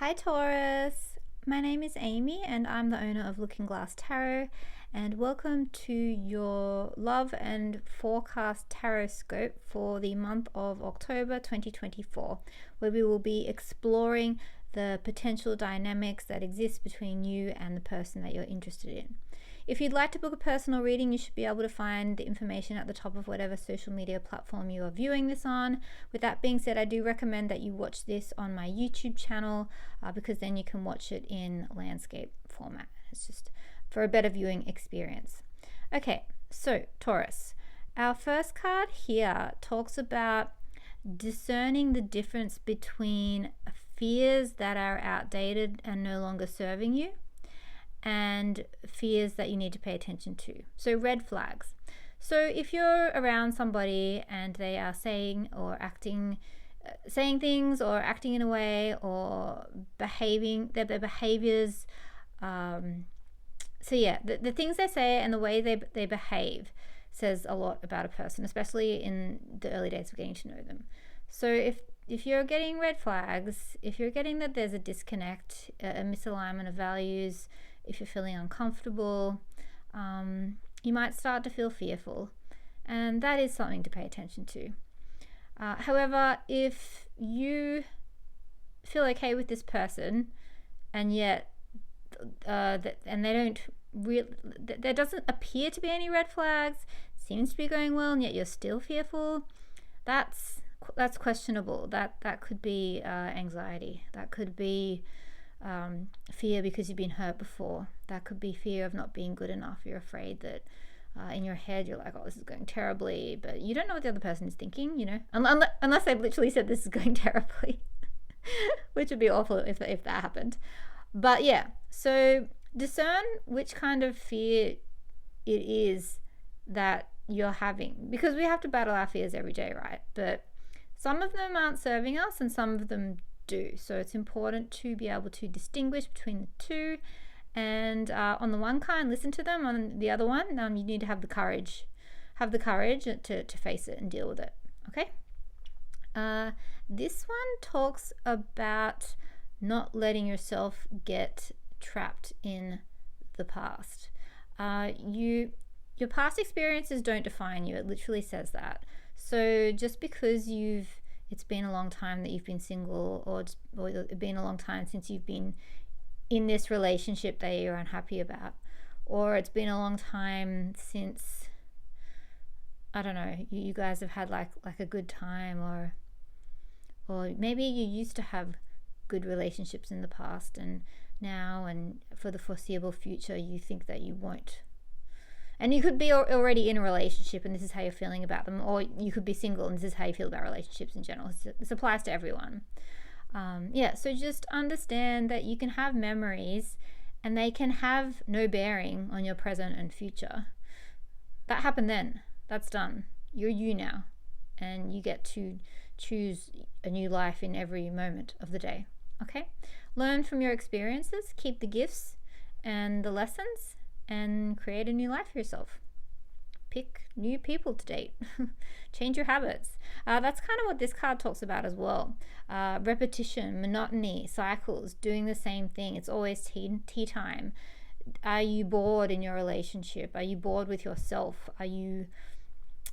Hi Taurus, my name is Amy and I'm the owner of Looking Glass Tarot, and welcome to your love and forecast tarot scope for the month of October 2024, where we will be exploring the potential dynamics that exist between you and the person that you're interested in. If you'd like to book a personal reading, you should be able to find the information at the top of whatever social media platform you are viewing this on. With that being said, I do recommend that you watch this on my YouTube channel because then you can watch it in landscape format. It's just for a better viewing experience. Okay, so Taurus, our first card here talks about discerning the difference between fears that are outdated and no longer serving you and fears that you need to pay attention to. So red flags. So if you're around somebody and they are saying things or acting in a way or behaving, their behaviors, the things they say and the way they behave says a lot about a person, especially in the early days of getting to know them. So if you're getting red flags, if you're getting that there's a disconnect, a misalignment of values, if you're feeling uncomfortable, you might start to feel fearful, and that is something to pay attention to. However, if you feel okay with this person, and yet there doesn't appear to be any red flags, seems to be going well, and yet you're still fearful, that's questionable. That could be anxiety. That could be fear because you've been hurt before. That could be fear of not being good enough. You're afraid that in your head you're like, oh, this is going terribly, but you don't know what the other person is thinking, you know, unless they've literally said this is going terribly, which would be awful if that happened. But yeah, so discern which kind of fear it is that you're having, because we have to battle our fears every day, right? But some of them aren't serving us and some of them do. So it's important to be able to distinguish between the two. And on the one kind, listen to them. On the other one, you need to have the courage to face it and deal with it. Okay. This one talks about not letting yourself get trapped in the past. Your past experiences don't define you. It literally says that. So just because it's been a long time that you've been single, or it's been a long time since you've been in this relationship that you're unhappy about, or it's been a long time since, I don't know, you guys have had like a good time, or maybe you used to have good relationships in the past, and now and for the foreseeable future you think that you won't. And you could be already in a relationship and this is how you're feeling about them, or you could be single and this is how you feel about relationships in general. This applies to everyone. So just understand that you can have memories and they can have no bearing on your present and future. That happened then. That's done. You're you now, and you get to choose a new life in every moment of the day. Okay? Learn from your experiences, keep the gifts and the lessons, and create a new life for yourself. Pick new people to date. Change your habits. That's kind of what this card talks about as well. Repetition, monotony, cycles, doing the same thing. It's always tea time. Are you bored in your relationship? Are you bored with yourself? Are you,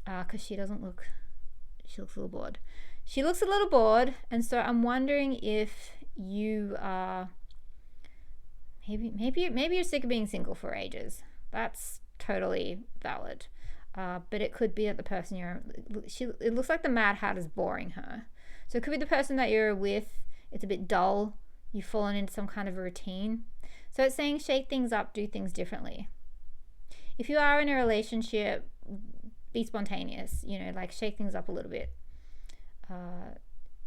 because she looks a little bored. She looks a little bored, and so I'm wondering if you are, maybe you're sick of being single for ages. That's totally valid. But it could be that the person it looks like the Mad Hat is boring her. So it could be the person that you're with, it's a bit dull, you've fallen into some kind of a routine. So it's saying shake things up, do things differently. If you are in a relationship, be spontaneous, like shake things up a little bit.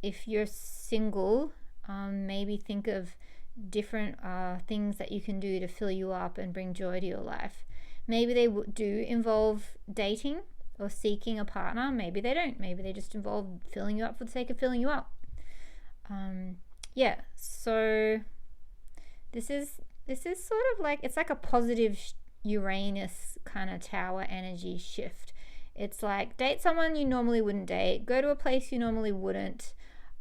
If you're single, maybe think of different things that you can do to fill you up and bring joy to your life. Maybe they do involve dating or seeking a partner. Maybe they don't. Maybe they just involve filling you up for the sake of filling you up. So this is sort of like, it's like a positive Uranus kind of tower energy shift. It's like date someone you normally wouldn't date, go to a place you normally wouldn't,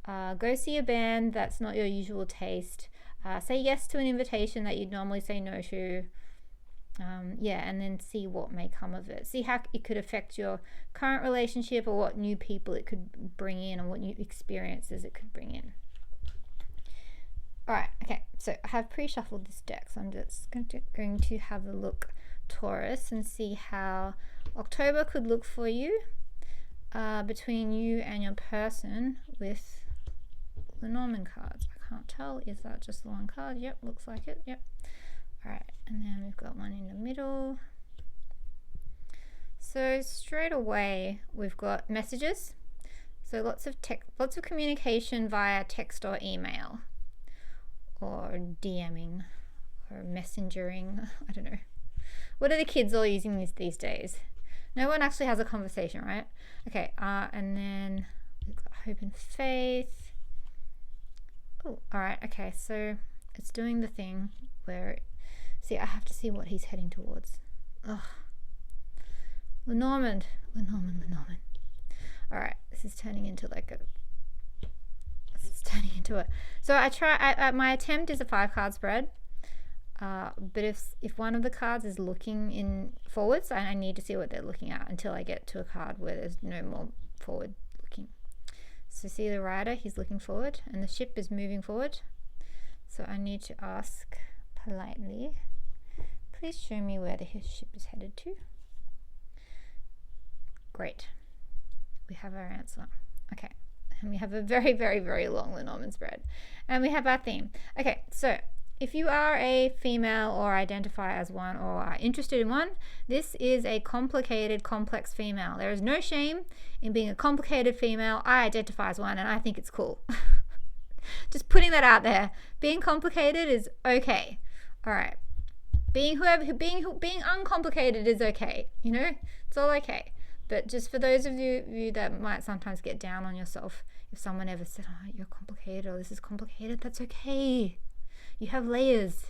go see a band that's not your usual taste, Say yes to an invitation that you'd normally say no to. Yeah, and then see what may come of it. See how it could affect your current relationship, or what new people it could bring in, or what new experiences it could bring in. All right, okay, so I have pre-shuffled this deck, so I'm just going to have a look, Taurus, and see how October could look for you between you and your person with the Norman cards. I can't tell, is that just the one card? Yep, looks like it. Yep. All right, and then we've got one in the middle. So straight away we've got messages, so lots of communication via text or email, or DMing, or messengering. I don't know. What are the kids all using these days? No one actually has a conversation, right? Okay, and then we've got hope and faith. Oh, all right, okay, so it's doing the thing where, see, I have to see what he's heading towards. Ugh. Lenormand. All right, this is turning into so my attempt is a 5-card spread, but if one of the cards is looking in forwards, I need to see what they're looking at until I get to a card where there's no more forward looking. So see the rider, he's looking forward, and the ship is moving forward. So I need to ask politely, please show me where his ship is headed to. Great, we have our answer. Okay, and we have a very, very, very long Lenormand spread, and we have our theme. Okay, so if you are a female or identify as one or are interested in one, this is a complicated, complex female. There is no shame in being a complicated female. I identify as one, and I think it's cool. Just putting that out there. Being complicated is okay. All right. Being uncomplicated is okay. You know, it's all okay. But just for those of you that might sometimes get down on yourself, if someone ever said, "Oh, you're complicated," or "This is complicated," that's okay. You have layers.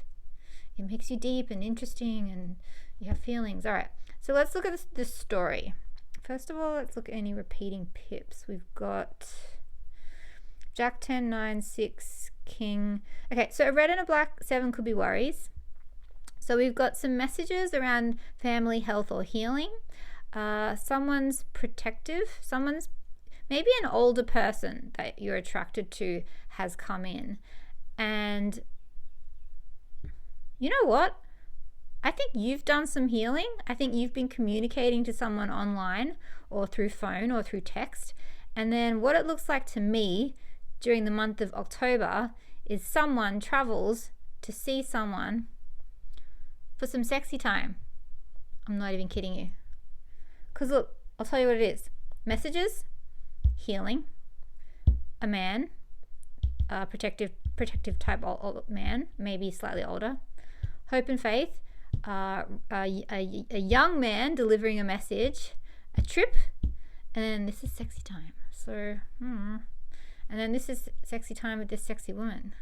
It makes you deep and interesting, and you have feelings. All right. So let's look at this story. First of all, let's look at any repeating pips. We've got Jack 10, 9, 6, King. Okay, so a red and a black 7 could be worries. So we've got some messages around family, health, or healing. Someone's protective. Someone's, maybe an older person that you're attracted to has come in. And you know what? I think you've done some healing. I think you've been communicating to someone online or through phone or through text. And then what it looks like to me during the month of October is someone travels to see someone for some sexy time. I'm not even kidding you. Because look, I'll tell you what it is. Messages, healing, a man, a protective type man, maybe slightly older, hope and faith, a young man delivering a message, a trip, and then this is sexy time. So, and then this is sexy time with this sexy woman.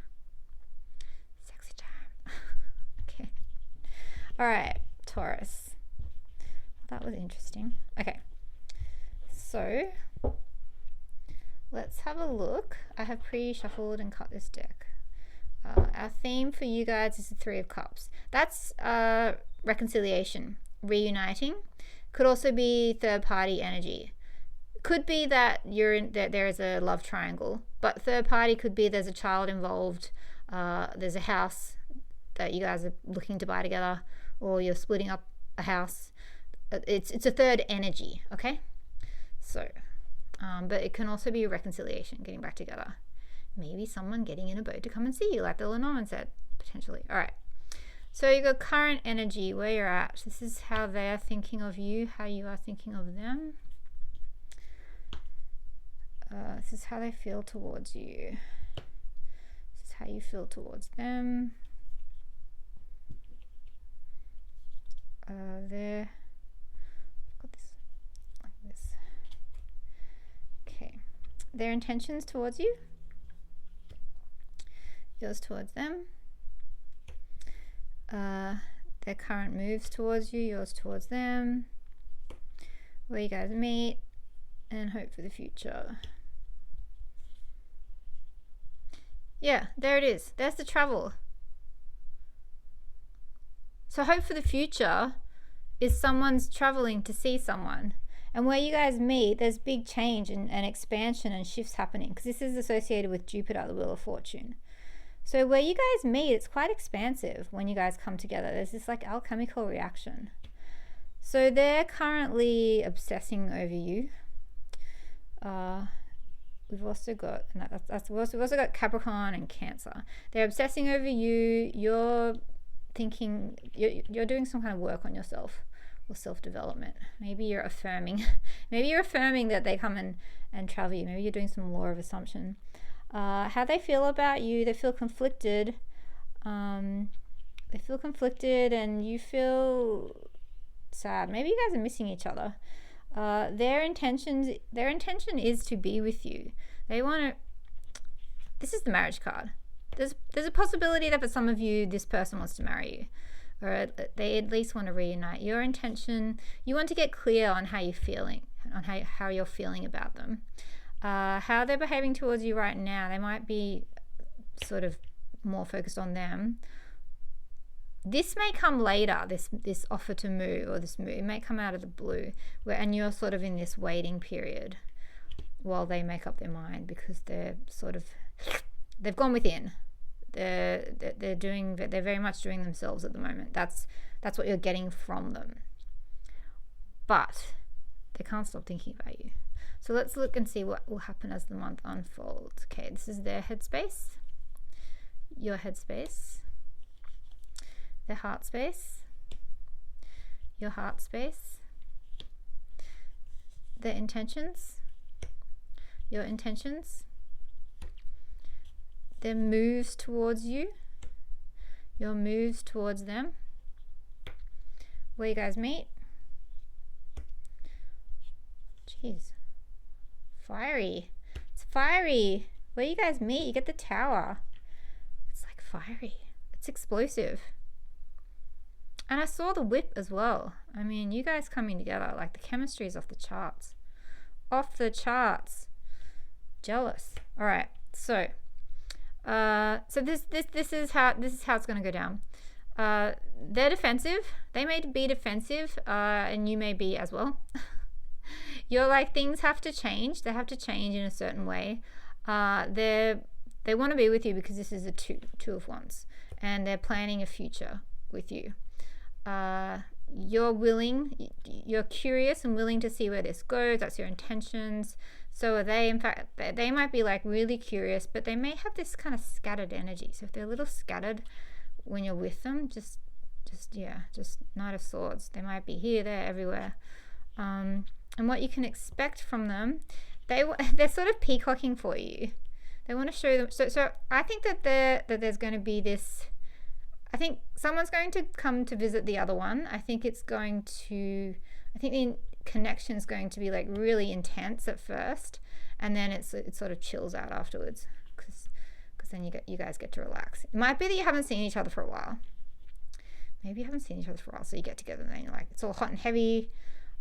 Sexy time. Okay. All right, Taurus. That was interesting. Okay. So, let's have a look. I have pre-shuffled and cut this deck. Our theme for you guys is the 3 of Cups. That's reconciliation, reuniting. Could also be third-party energy. Could be that there is a love triangle, but third party could be there's a child involved, there's a house that you guys are looking to buy together, or you're splitting up a house. It's a third energy, okay? So, but it can also be a reconciliation, getting back together. Maybe someone getting in a boat to come and see you, like the Lenormand said, potentially. All right. So you got current energy, where you're at. This is how they are thinking of you, how you are thinking of them. This is how they feel towards you. This is how you feel towards them. There. Got this like this. Okay. Their intentions towards you. Yours towards them. Their current moves towards you. Yours towards them. Where you guys meet. And hope for the future. Yeah, there it is. There's the travel. So hope for the future is someone's traveling to see someone. And where you guys meet, there's big change and expansion and shifts happening, because this is associated with Jupiter, the Wheel of Fortune. So where you guys meet, it's quite expansive when you guys come together. There's this like alchemical reaction. So they're currently obsessing over you. We've also got, we've also got Capricorn and Cancer. They're obsessing over you. You're thinking, you're doing some kind of work on yourself or self-development. Maybe you're affirming that they come and travel you. Maybe you're doing some law of assumption. How they feel about you, they feel conflicted. And you feel sad. Maybe you guys are missing each other. Their intention is to be with you. They want to. This is the marriage card. There's a possibility that for some of you, this person wants to marry you, or they at least want to reunite. Your intention, you want to get clear on how you're feeling, on how you're feeling about them, how they're behaving towards you right now. They might be sort of more focused on them. This may come later, this offer to move, or this move, it may come out of the blue, and you're sort of in this waiting period while they make up their mind, because they've gone within. They're very much doing themselves at the moment. That's what you're getting from them. But they can't stop thinking about you. So let's look and see what will happen as the month unfolds. Okay, this is their headspace, your headspace, their heart space, your heart space, their intentions, your intentions, their moves towards you, your moves towards them, where you guys meet. Jeez, fiery. It's fiery. Where you guys meet, you get the Tower. It's like fiery. It's explosive. And I saw the Whip as well. I mean, you guys coming together, like the chemistry is off the charts. Off the charts. Jealous. All right. So this is how it's going to go down. They're defensive. They may be defensive, and you may be as well. You're like, things have to change. They have to change in a certain way. They want to be with you because this is a two of wands, and they're planning a future with you. You're curious and willing to see where this goes. That's your intentions. So are they. In fact, they might be like really curious, but they may have this kind of scattered energy. So if they're a little scattered when you're with them, just Knight of Swords. They might be here, there, everywhere. And what you can expect from them, they're sort of peacocking for you. They want to show them. So I think that there's going to be this. I think someone's going to come to visit the other one. I think the connection is going to be like really intense at first, and then it sort of chills out afterwards, because then you guys get to relax. It might be that you haven't seen each other for a while. Maybe you haven't seen each other for a while, so you get together and then you're like, it's all hot and heavy.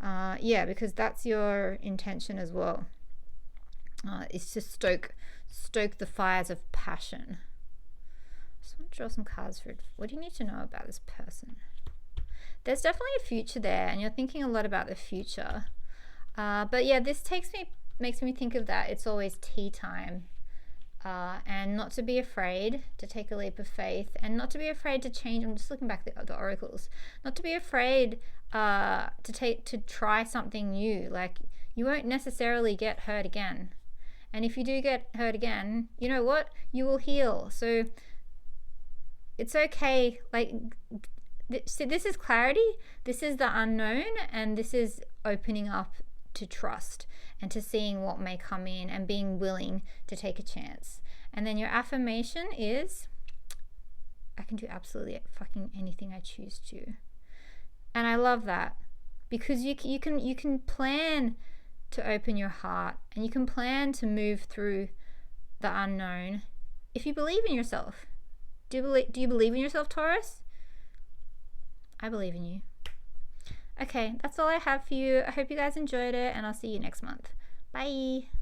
Because that's your intention as well. It's to stoke the fires of passion. I just want to draw some cards for it. What do you need to know about this person? There's definitely a future there, and you're thinking a lot about the future. But yeah, this makes me think of that. It's always tea time, and not to be afraid to take a leap of faith, and not to be afraid to change. I'm just looking back at the oracles. Not to be afraid to try something new. Like, you won't necessarily get hurt again, and if you do get hurt again, you know what? You will heal. So it's okay. Like, so this is clarity. This is the unknown, and this is opening up to trust and to seeing what may come in and being willing to take a chance. And then your affirmation is, I can do absolutely fucking anything I choose to. And I love that, because you can plan to open your heart, and you can plan to move through the unknown if you believe in yourself. Do you believe in yourself, Taurus? I believe in you. Okay, that's all I have for you. I hope you guys enjoyed it, and I'll see you next month. Bye.